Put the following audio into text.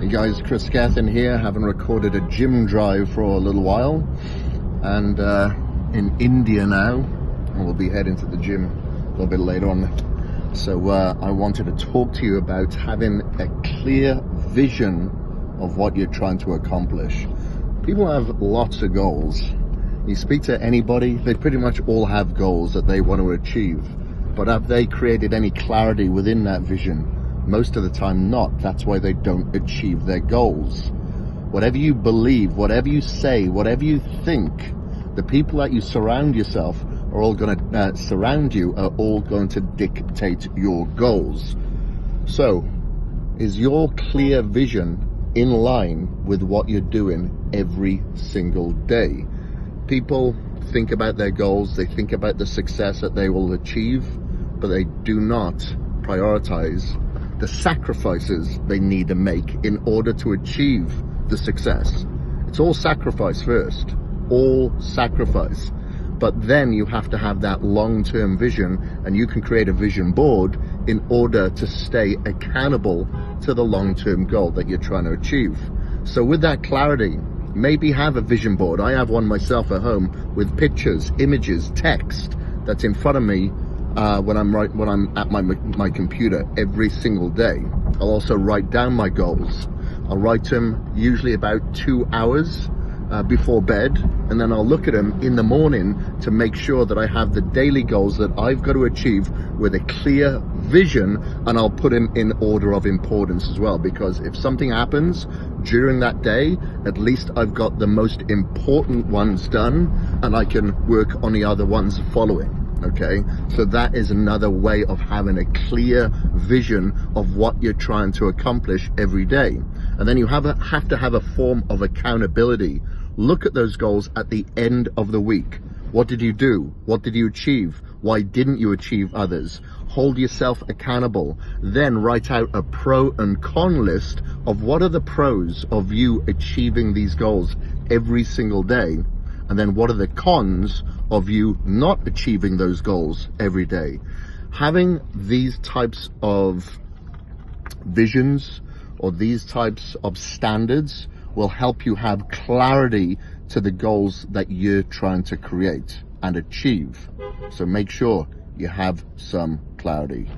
Hey guys, Kris Gethin here, having recorded a gym drive for a little while, and in India now, and we'll be heading to the gym a little bit later on. So I wanted to talk to you about having a clear vision of what you're trying to accomplish. People have lots of goals. You speak to anybody, they pretty much all have goals that they want to achieve, but have they created any clarity within that vision? Most of the time not. That's why they don't achieve their goals. Whatever you believe, whatever you say, whatever you think, the people that you surround yourself are all going to surround you, are all going to dictate your goals. So, is your clear vision in line with what you're doing every single day? People think about their goals, they think about the success that they will achieve, but they do not prioritize the sacrifices they need to make in order to achieve the success. It's all sacrifice first, all sacrifice. But then you have to have that long-term vision, and you can create a vision board in order to stay accountable to the long-term goal that you're trying to achieve. So with that clarity, maybe have a vision board. I have one myself at home with pictures, images, text that's in front of me when I'm at my computer every single day. I'll also write down my goals. I'll write them usually about 2 hours before bed, and then I'll look at them in the morning to make sure that I have the daily goals that I've got to achieve with a clear vision, and I'll put them in order of importance as well, because if something happens during that day, at least I've got the most important ones done and I can work on the other ones following. Okay, so that is another way of having a clear vision of what you're trying to accomplish every day. And then you have to have a form of accountability. Look at those goals at the end of the week. What did you do? What did you achieve? Why didn't you achieve others? Hold yourself accountable. Then write out a pro and con list of what are the pros of you achieving these goals every single day, and then what are the cons of you not achieving those goals every day. Having these types of visions or these types of standards will help you have clarity to the goals that you're trying to create and achieve. So make sure you have some clarity.